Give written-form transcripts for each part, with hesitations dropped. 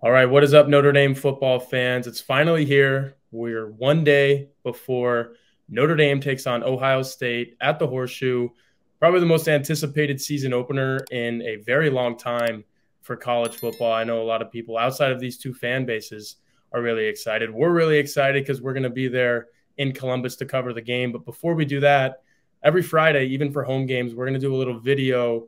All right, what is up, Notre Dame football fans? It's finally here. We're one day before Notre Dame takes on Ohio State at the Horseshoe. Probably the most anticipated season opener in a very long time for college football. I know a lot of people outside of these two fan bases are really excited. We're really excited because we're going to be there in Columbus to cover the game. But before we do that, every Friday, even for home games, we're going to do a little video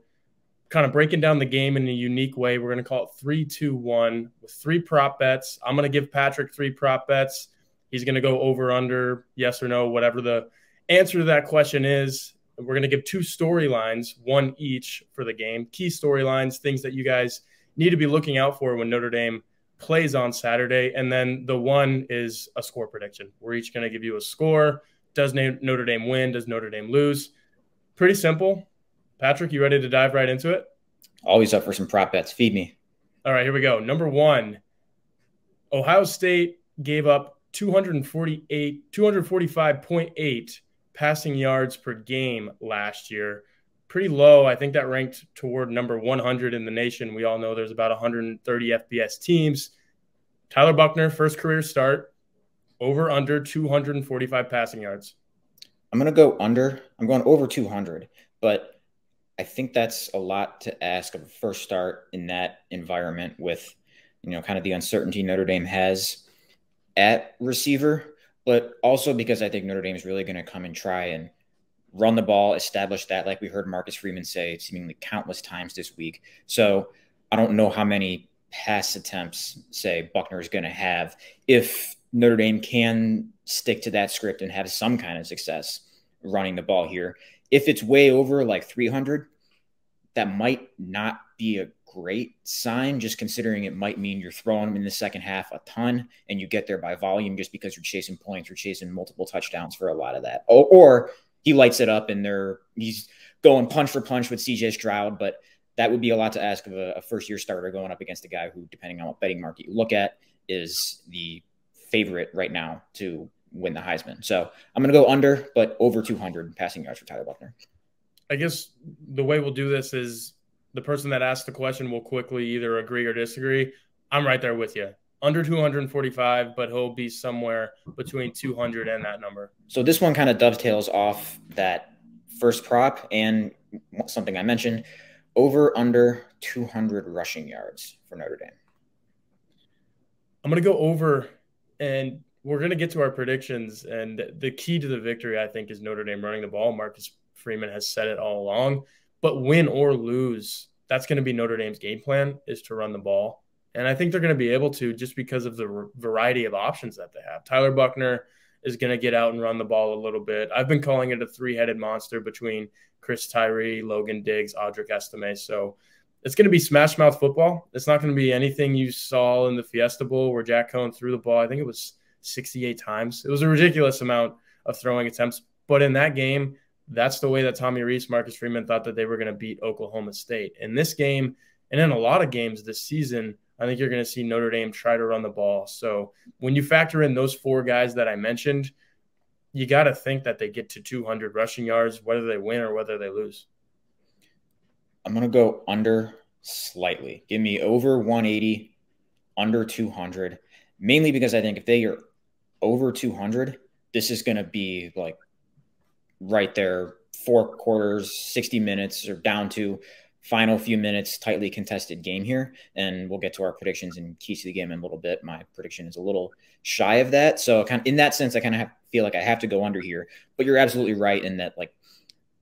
kind of breaking down the game in a unique way. We're going to call it 3-2-1 with three prop bets. I'm going to give Patrick three prop bets. He's going to go over, under, yes or no, whatever the answer to that question is. We're going to give two storylines, one each for the game. Key storylines, things that you guys need to be looking out for when Notre Dame plays on Saturday. And then the one is a score prediction. We're each going to give you a score. Does Notre Dame win? Does Notre Dame lose? Pretty simple. Patrick, you ready to dive right into it? Always up for some prop bets. Feed me. All right, here we go. Number one, Ohio State gave up 245.8 passing yards per game last year. Pretty low. I think that ranked toward number 100 in the nation. We all know there's about 130 FBS teams. Tyler Buckner, first career start, over under 245 passing yards. I'm going to go under. I'm going over 200, but I think that's a lot to ask of a first start in that environment with, kind of the uncertainty Notre Dame has at receiver, but also because I think Notre Dame is really going to come and try and run the ball, establish that, like we heard Marcus Freeman say seemingly countless times this week. So I don't know how many pass attempts, say, Buckner is going to have if Notre Dame can stick to that script and have some kind of success running the ball here. If it's way over like 300, that might not be a great sign, just considering it might mean you're throwing them in the second half a ton and you get there by volume just because you're chasing points, you're chasing multiple touchdowns for a lot of that. Or he lights it up and he's going punch for punch with CJ Stroud, but that would be a lot to ask of a first-year starter going up against a guy who, depending on what betting market you look at, is the favorite right now to win the Heisman. So I'm going to go under, but over 200 passing yards for Tyler Buckner. I guess the way we'll do this is the person that asked the question will quickly either agree or disagree. I'm right there with you. Under 245, but he'll be somewhere between 200 and that number. So this one kind of dovetails off that first prop and something I mentioned, over under 200 rushing yards for Notre Dame. I'm going to go over, and we're going to get to our predictions. And the key to the victory, I think, is Notre Dame running the ball. Marcus Freeman has said it all along. But win or lose, that's going to be Notre Dame's game plan, is to run the ball. And I think they're going to be able to, just because of the variety of options that they have. Tyler Buckner is going to get out and run the ball a little bit. I've been calling it a three-headed monster between Chris Tyree, Logan Diggs, Audric Estime. So it's going to be smash mouth football. It's not going to be anything you saw in the Fiesta Bowl where Jack Cohn threw the ball. I think it was 68 times. It was a ridiculous amount of throwing attempts. But in that game, that's the way that Tommy Rees, Marcus Freeman thought that they were going to beat Oklahoma State. In this game, and in a lot of games this season, I think you're going to see Notre Dame try to run the ball. So when you factor in those four guys that I mentioned, you got to think that they get to 200 rushing yards, whether they win or whether they lose. I'm going to go under slightly. Give me over 180, under 200, mainly because I think if they are over 200, this is going to be like right there, 4 quarters, 60 minutes, or down to final few minutes, tightly contested game here. And we'll get to our predictions and keys to the game in a little bit. My prediction is a little shy of that. So kind of in that sense, I kind of feel like I have to go under here. But you're absolutely right in that, like,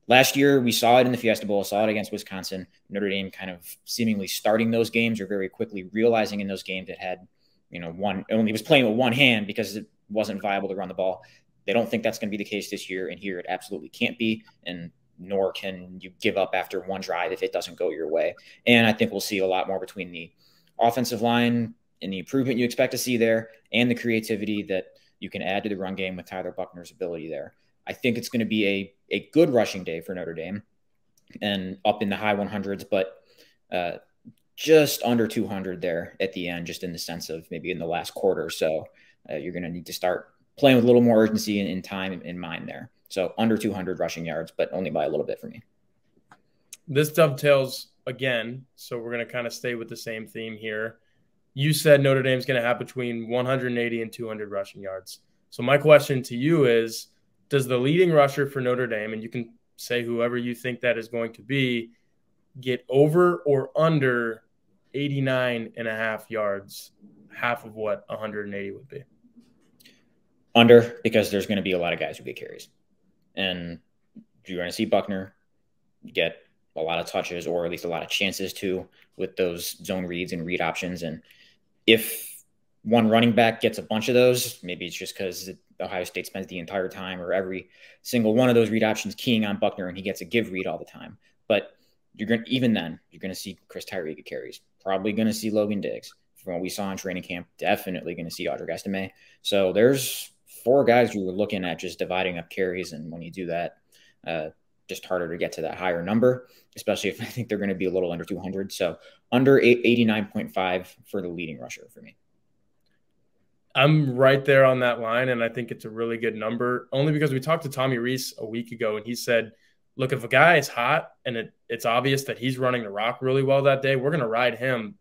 last year, we saw it in the Fiesta Bowl, saw it against Wisconsin. Notre Dame kind of seemingly starting those games or very quickly realizing in those games it had, only was playing with one hand because it wasn't viable to run the ball. They don't think that's going to be the case this year, and here it absolutely can't be, and nor can you give up after one drive if it doesn't go your way. And I think we'll see a lot more between the offensive line and the improvement you expect to see there and the creativity that you can add to the run game with Tyler Buckner's ability there. I think it's going to be a good rushing day for Notre Dame and up in the high 100s, but just under 200 there at the end, just in the sense of maybe in the last quarter. So you're going to need to start playing with a little more urgency and time in mind there. So under 200 rushing yards, but only by a little bit for me. This dovetails again, so we're going to kind of stay with the same theme here. You said Notre Dame's going to have between 180 and 200 rushing yards. So my question to you is, does the leading rusher for Notre Dame, and you can say whoever you think that is going to be, get over or under 89 and a half yards, half of what 180 would be? Under, because there's going to be a lot of guys who get carries. And you're going to see Buckner get a lot of touches, or at least a lot of chances to, with those zone reads and read options. And if one running back gets a bunch of those, maybe it's just because Ohio State spends the entire time or every single one of those read options keying on Buckner, and he gets a give read all the time. But even then, you're going to see Chris Tyree get carries. Probably going to see Logan Diggs. From what we saw in training camp, definitely going to see Audric Estime. So there's 4 guys you were looking at just dividing up carries, and when you do that, just harder to get to that higher number, especially if I think they're going to be a little under 200. So under 89.5 for the leading rusher for me. I'm right there on that line, and I think it's a really good number, only because we talked to Tommy Rees a week ago, and he said, look, if a guy is hot and it's obvious that he's running the rock really well that day, we're going to ride him,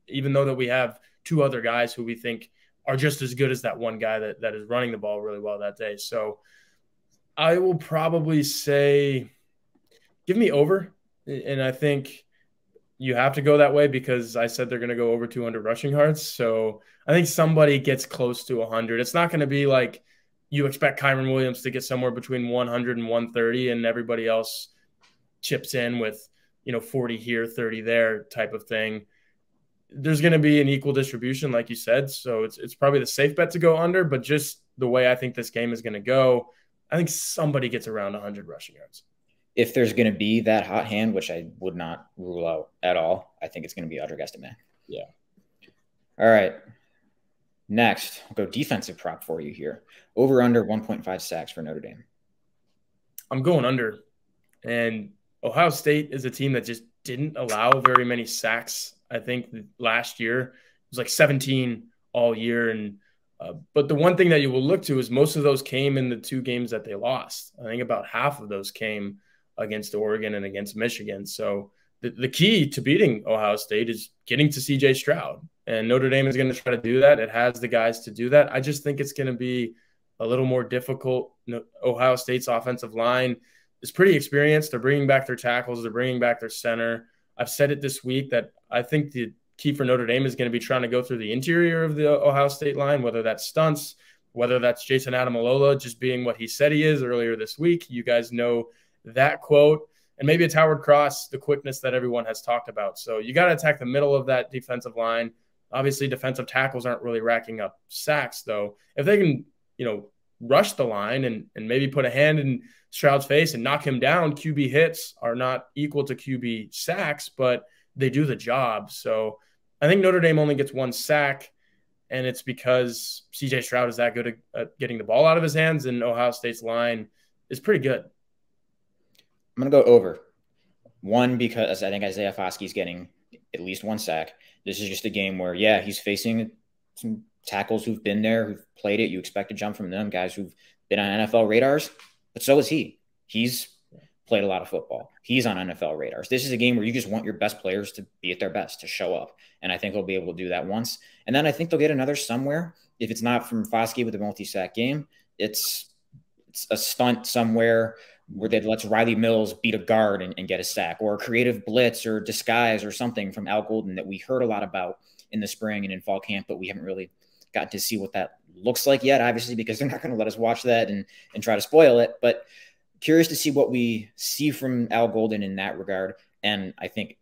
even though that we have 2 other guys who we think are just as good as that one guy that is running the ball really well that day. So I will probably say give me over, and I think you have to go that way because I said they're going to go over 200 rushing yards. So I think somebody gets close to 100. It's not going to be like you expect Kyron Williams to get somewhere between 100 and 130 and everybody else chips in with, 40 here, 30 there type of thing. There's going to be an equal distribution, like you said. So it's probably the safe bet to go under, but just the way I think this game is going to go, I think somebody gets around 100 rushing yards. If there's going to be that hot hand, which I would not rule out at all, I think it's going to be Audric Estime. Yeah. All right. Next, I'll go defensive prop for you here. Over under 1.5 sacks for Notre Dame. I'm going under. And Ohio State is a team that just didn't allow very many sacks. I think last year it was like 17 all year. And but the one thing that you will look to is most of those came in the 2 games that they lost. I think about half of those came against Oregon and against Michigan. So the key to beating Ohio State is getting to CJ Stroud. And Notre Dame is going to try to do that. It has the guys to do that. I just think it's going to be a little more difficult. Ohio State's offensive line is pretty experienced. They're bringing back their tackles. They're bringing back their center. I've said it this week that I think the key for Notre Dame is going to be trying to go through the interior of the Ohio State line, whether that's stunts, whether that's Jason Adamalola just being what he said he is earlier this week. You guys know that quote. And maybe it's Howard Cross, the quickness that everyone has talked about. So you got to attack the middle of that defensive line. Obviously, defensive tackles aren't really racking up sacks, though. If they can, rush the line and maybe put a hand in Stroud's face and knock him down, QB hits are not equal to QB sacks, but they do the job. So I think Notre Dame only gets 1 sack, and it's because CJ Stroud is that good at getting the ball out of his hands, and Ohio State's line is pretty good. I'm going to go over. 1, because I think Isaiah Foskey's getting at least 1 sack. This is just a game where, yeah, he's facing some tackles who've been there, who've played it. You expect to jump from them, guys who've been on NFL radars, but so is he. He's played a lot of football. He's on NFL radars. This is a game where you just want your best players to be at their best, to show up. And I think they'll be able to do that once. And then I think they'll get another somewhere. If it's not from Foskey with a multi-sack game, it's a stunt somewhere where they lets Riley Mills beat a guard and get a sack, or a creative blitz or disguise or something from Al Golden that we heard a lot about in the spring and in fall camp, but we haven't really gotten to see what that looks like yet, obviously, because they're not going to let us watch that and try to spoil it. But curious to see what we see from Al Golden in that regard. And I think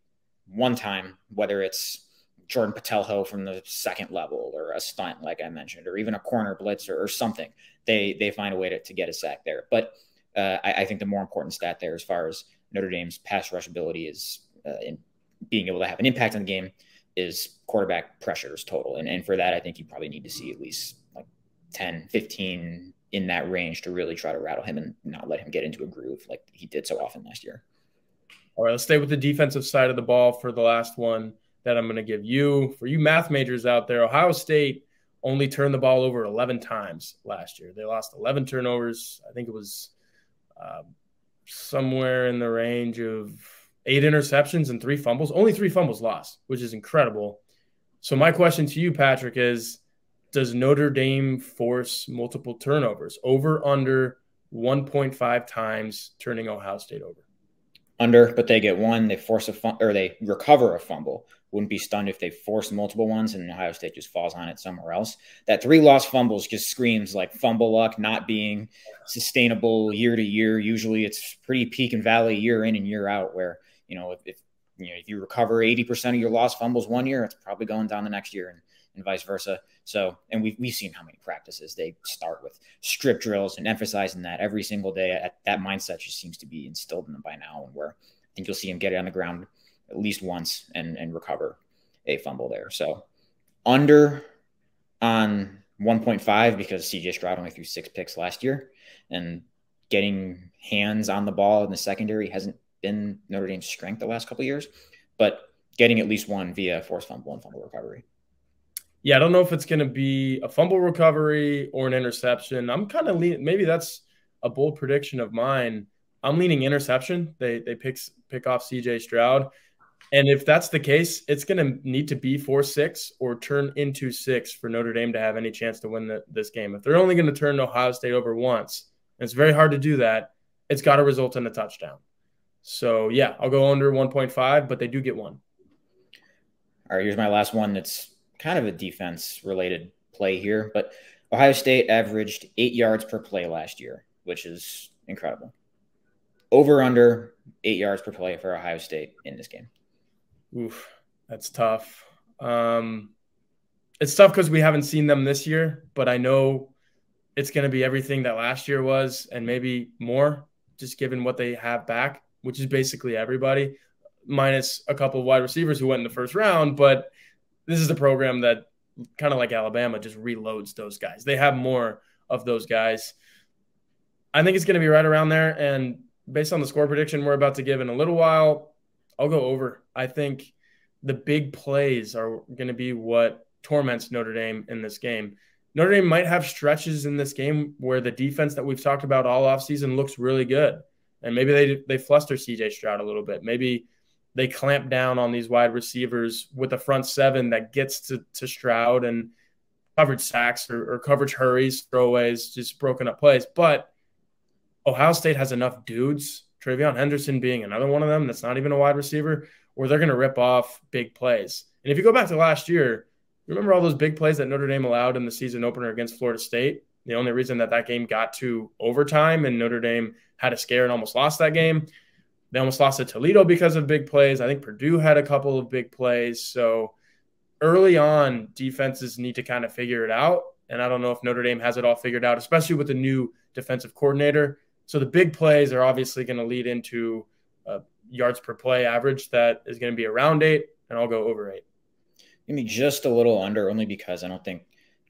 one time, whether it's Jordan Patelho from the second level or a stunt, like I mentioned, or even a corner blitz or something, they find a way to get a sack there. But I think the more important stat there as far as Notre Dame's pass rush ability is in being able to have an impact on the game is quarterback pressures total. And for that, I think you probably need to see at least like 10, 15 in that range to really try to rattle him and not let him get into a groove like he did so often last year. All right, let's stay with the defensive side of the ball for the last one that I'm going to give you. For you math majors out there, Ohio State only turned the ball over 11 times last year. They lost 11 turnovers. I think it was somewhere in the range of 8 interceptions and 3 fumbles. Only 3 fumbles lost, which is incredible. So my question to you, Patrick, is does Notre Dame force multiple turnovers? Over, under 1.5 times turning Ohio State over? Under, but they get one. They force or they recover a fumble. Wouldn't be stunned if they force multiple ones and Ohio State just falls on it somewhere else. That 3 lost fumbles just screams like fumble luck not being sustainable year to year. Usually it's pretty peak and valley year in and year out where, if you recover 80% of your lost fumbles one year, it's probably going down the next year and vice versa. So, and we've seen how many practices they start with strip drills and emphasizing that every single day. That mindset just seems to be instilled in them by now, and where I think you'll see them get it on the ground at least once and recover a fumble there. So under on 1.5 because CJ Stroud only threw 6 picks last year, and getting hands on the ball in the secondary hasn't been Notre Dame's strength the last couple of years, but getting at least one via forced fumble and fumble recovery. Yeah, I don't know if it's going to be a fumble recovery or an interception. I'm kind of leaning, maybe that's a bold prediction of mine. I'm leaning interception. They pick off CJ Stroud. And if that's the case, it's going to need to be 4-6 or turn into 6 for Notre Dame to have any chance to win this game. If they're only going to turn Ohio State over once, and it's very hard to do that, it's got to result in a touchdown. So, yeah, I'll go under 1.5, but they do get one. All right, here's my last one that's kind of a defense-related play here, but Ohio State averaged 8 yards per play last year, which is incredible. Over under 8 yards per play for Ohio State in this game. Oof, that's tough. It's tough because we haven't seen them this year, but I know it's going to be everything that last year was and maybe more, just given what they have back, which is basically everybody, minus a couple of wide receivers who went in the first round. But this is a program that, kind of like Alabama, just reloads those guys. They have more of those guys. I think it's going to be right around there. And based on the score prediction we're about to give in a little while, I'll go over. I think the big plays are going to be what torments Notre Dame in this game. Notre Dame might have stretches in this game where the defense that we've talked about all offseason looks really good. And maybe they fluster CJ Stroud a little bit. Maybe they clamp down on these wide receivers with a front seven that gets to Stroud and coverage sacks or coverage hurries, throwaways, just broken up plays. But Ohio State has enough dudes, Travion Henderson being another one of them that's not even a wide receiver, where they're going to rip off big plays. And if you go back to last year, remember all those big plays that Notre Dame allowed in the season opener against Florida State? The only reason that game got to overtime and Notre Dame had a scare and almost lost that game. They almost lost to Toledo because of big plays. I think Purdue had a couple of big plays. So early on, defenses need to kind of figure it out. And I don't know if Notre Dame has it all figured out, especially with the new defensive coordinator. So the big plays are obviously going to lead into yards per play average that is going to be around 8, and I'll go over 8. Give me just a little under, only because I don't think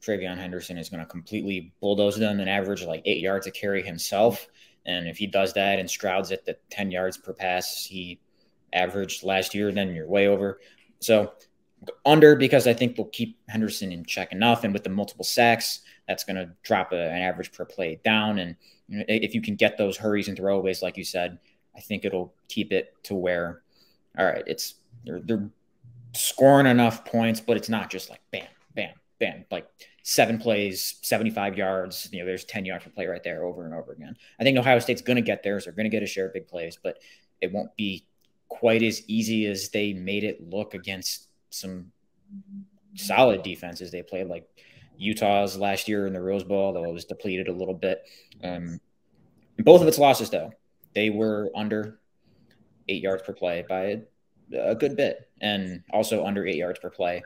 Travion Henderson is going to completely bulldoze them and average like 8 yards a carry himself. And if he does that and Stroud's at the 10 yards per pass he averaged last year, then you're way over. So under, because I think they'll keep Henderson in check enough. And with the multiple sacks, that's going to drop an average per play down. And if you can get those hurries and throwaways, like you said, I think it'll keep it to where, all right, they're scoring enough points, but it's not just like bam, bam, bam, like 7 plays, 75 yards. There's 10 yards per play right there over and over again. I think Ohio State's going to get theirs. They're going to get a share of big plays, but it won't be quite as easy as they made it look against some solid defenses they played, like Utah's last year in the Rose Bowl, though it was depleted a little bit. Both of its losses, though, they were under 8 yards per play by a good bit, and also under 8 yards per play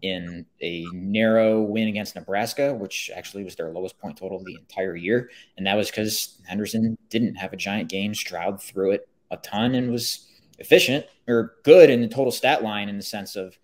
in a narrow win against Nebraska, which actually was their lowest point total the entire year. And that was because Henderson didn't have a giant game. Stroud threw it a ton and was efficient or good in the total stat line in the sense of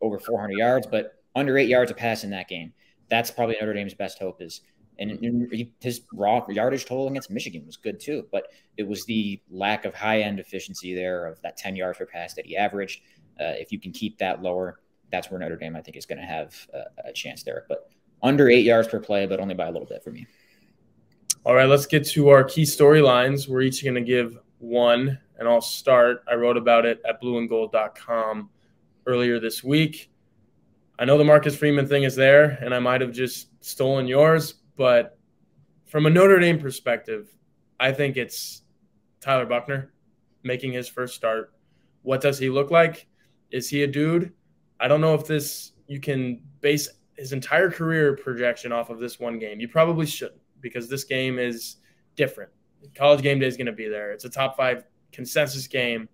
over 400 yards, but under 8 yards a pass in that game. That's probably Notre Dame's best hope is. And his raw yardage total against Michigan was good too, but it was the lack of high-end efficiency there of that 10 yards per pass that he averaged. If you can keep that lower, that's where Notre Dame, I think, is going to have a chance there. But under 8 yards per play, but only by a little bit for me. All right, let's get to our key storylines. We're each going to give one, and I'll start. I wrote about it at blueandgold.com earlier this week. I know the Marcus Freeman thing is there, and I might have just stolen yours, but from a Notre Dame perspective, I think it's Tyler Buckner making his first start. What does he look like? Is he a dude? I don't know if you can base his entire career projection off of this one game. You probably shouldn't, because this game is different. College game day is going to be there. It's a top 5 consensus game.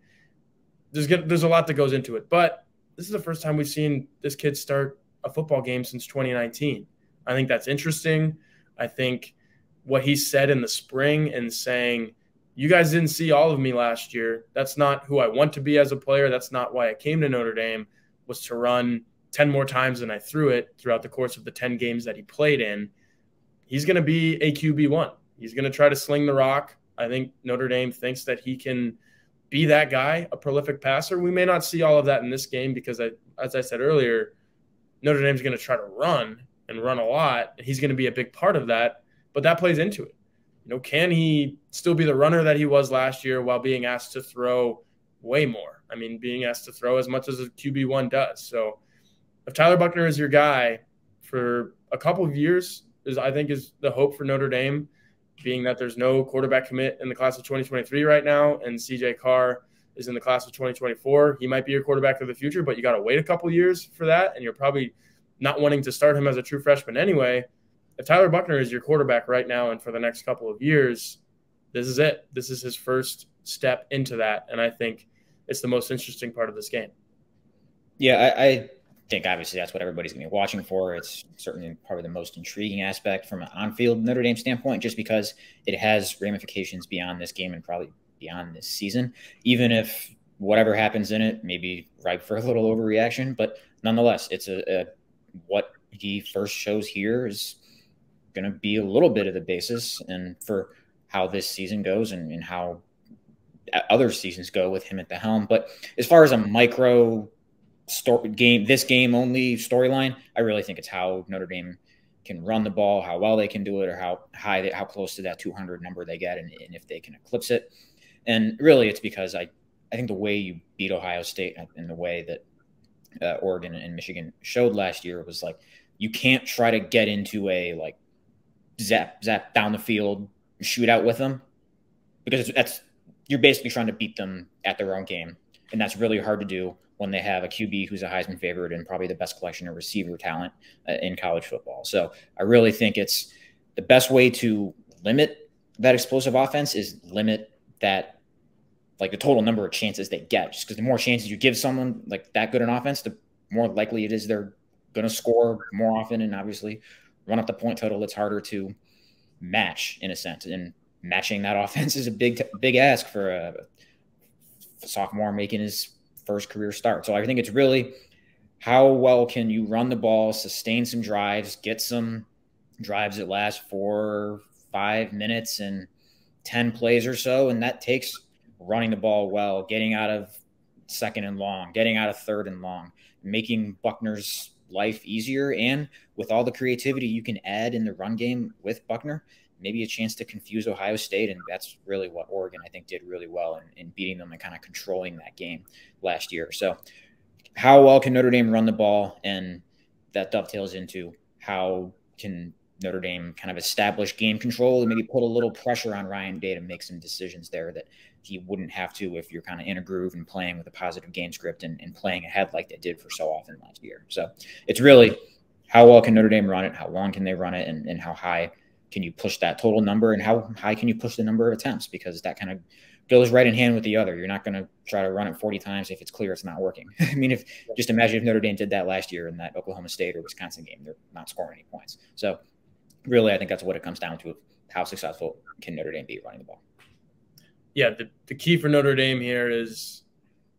There's a lot that goes into it, but this is the first time we've seen this kid start a football game since 2019. I think that's interesting. I think what he said in the spring and saying, you guys didn't see all of me last year. That's not who I want to be as a player. That's not why I came to Notre Dame, was to run 10 more times than I threw it throughout the course of the 10 games that he played in. He's going to be a QB1. He's going to try to sling the rock. I think Notre Dame thinks that he can be that guy, a prolific passer. We may not see all of that in this game because, as I said earlier, Notre Dame's going to try to run and run a lot. And he's going to be a big part of that, but that plays into it. Can he still be the runner that he was last year while being asked to throw way more? I mean, being asked to throw as much as a QB1 does. So if Tyler Buckner is your guy for a couple of years, I think is the hope for Notre Dame, being that there's no quarterback commit in the class of 2023 right now, and CJ Carr is in the class of 2024. He might be your quarterback of the future, but you got to wait a couple years for that, and you're probably not wanting to start him as a true freshman anyway. If Tyler Buckner is your quarterback right now and for the next couple of years, this is it. This is his first step into that, and I think it's the most interesting part of this game. Yeah, I think obviously that's what everybody's going to be watching for. It's certainly probably the most intriguing aspect from an on-field Notre Dame standpoint, just because it has ramifications beyond this game and probably beyond this season, even if whatever happens in it may be ripe for a little overreaction. But nonetheless, it's what he first shows here is going to be a little bit of the basis and for how this season goes and how other seasons go with him at the helm. But as far as a micro this game only storyline, I really think it's how Notre Dame can run the ball, how well they can do it, or how close to that 200 number they get, and if they can eclipse it. And really, it's because I think the way you beat Ohio State and the way that Oregon and Michigan showed last year was like, you can't try to get into a like zap down the field shootout with them, because you're basically trying to beat them at their own game, and that's really hard to do when they have a QB who's a Heisman favorite and probably the best collection of receiver talent in college football. So I really think it's the best way to limit that explosive offense is limit that, like the total number of chances they get, just because the more chances you give someone like that good an offense, the more likely it is they're going to score more often, and obviously run up the point total. It's harder to match in a sense, and matching that offense is a big ask for a sophomore making his first career start. So I think it's really how well can you run the ball, sustain some drives, get some drives that last 4, 5 minutes and 10 plays or so. And that takes running the ball well, getting out of second and long, getting out of third and long, making Buckner's life easier. And with all the creativity you can add in the run game with Buckner, maybe a chance to confuse Ohio State. And that's really what Oregon, I think, did really well in beating them and kind of controlling that game last year. So how well can Notre Dame run the ball? And that dovetails into how can Notre Dame kind of establish game control and maybe put a little pressure on Ryan Day to make some decisions there that he wouldn't have to if you're kind of in a groove and playing with a positive game script and playing ahead like they did for so often last year. So it's really how well can Notre Dame run it, how long can they run it, and how high can you push that total number, and how high can you push the number of attempts, because that kind of goes right in hand with the other. You're not going to try to run it 40 times if it's clear it's not working. I mean, just imagine if Notre Dame did that last year in that Oklahoma State or Wisconsin game, they're not scoring any points. So really, I think that's what it comes down to. How successful can Notre Dame be running the ball? Yeah, the key for Notre Dame here is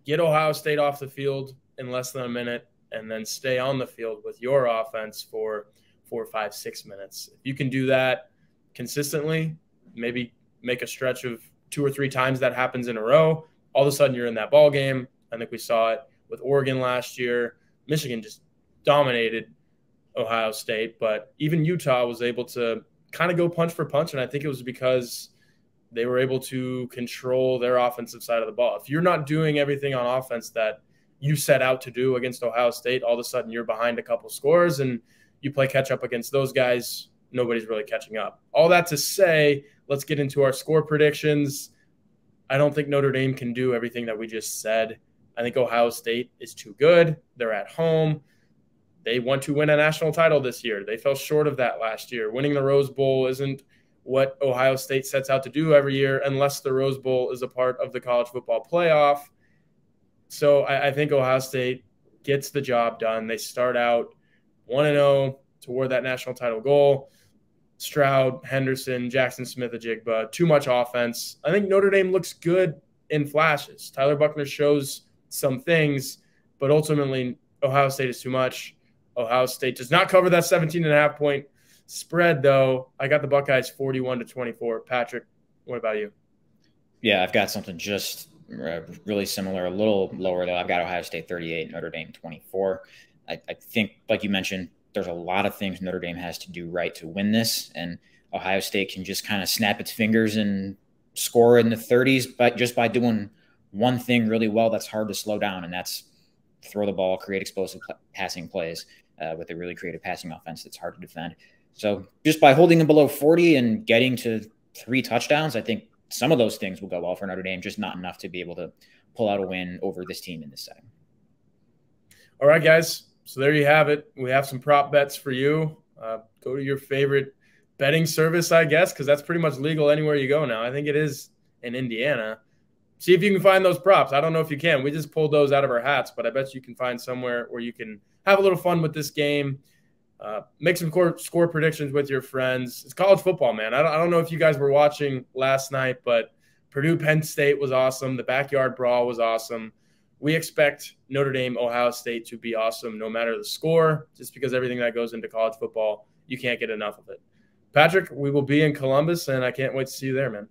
get Ohio State off the field in less than a minute and then stay on the field with your offense for 4, 5, 6 minutes. If you can do that consistently, maybe make a stretch of 2 or 3 times that happens in a row, all of a sudden you're in that ball game. I think we saw it with Oregon last year. Michigan just dominated Ohio State, but even Utah was able to kind of go punch for punch, and I think it was because they were able to control their offensive side of the ball. If you're not doing everything on offense that you set out to do against Ohio State. All of a sudden you're behind a couple scores and you play catch up against those guys. Nobody's really catching up. All that to say, let's get into our score predictions. I don't think Notre Dame can do everything that we just said. I think Ohio State is too good. They're at home. They want to win a national title this year. They fell short of that last year. Winning the Rose Bowl isn't what Ohio State sets out to do every year unless the Rose Bowl is a part of the college football playoff. So I think Ohio State gets the job done. They start out 1-0 toward that national title goal. Stroud, Henderson, Jackson Smith-Ajigba, too much offense. I think Notre Dame looks good in flashes. Tyler Buckner shows some things, but ultimately Ohio State is too much. Ohio State does not cover that 17.5-point spread, though. I got the Buckeyes 41-24. Patrick, what about you? Yeah, I've got something just really similar, a little lower, though. I've got Ohio State 38, Notre Dame 24. I think, like you mentioned, there's a lot of things Notre Dame has to do right to win this, and Ohio State can just kind of snap its fingers and score in the 30s but just by doing one thing really well that's hard to slow down, and that's throw the ball, create explosive passing plays with a really creative passing offense that's hard to defend. So just by holding them below 40 and getting to 3 touchdowns, I think some of those things will go well for Notre Dame, just not enough to be able to pull out a win over this team in this setting. All right, guys. So there you have it. We have some prop bets for you. Go to your favorite betting service, I guess, because that's pretty much legal anywhere you go now. I think it is in Indiana. See if you can find those props. I don't know if you can. We just pulled those out of our hats, but I bet you can find somewhere where you can have a little fun with this game. Make some score predictions with your friends. It's college football, man. I don't know if you guys were watching last night, but Purdue-Penn State was awesome. The backyard brawl was awesome. We expect Notre Dame, Ohio State to be awesome no matter the score, just because everything that goes into college football, you can't get enough of it. Patrick, we will be in Columbus, and I can't wait to see you there, man.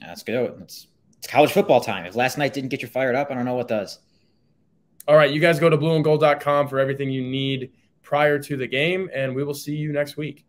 Let's go. It's college football time. If last night didn't get you fired up, I don't know what does. All right, you guys go to blueandgold.com for everything you need prior to the game, and we will see you next week.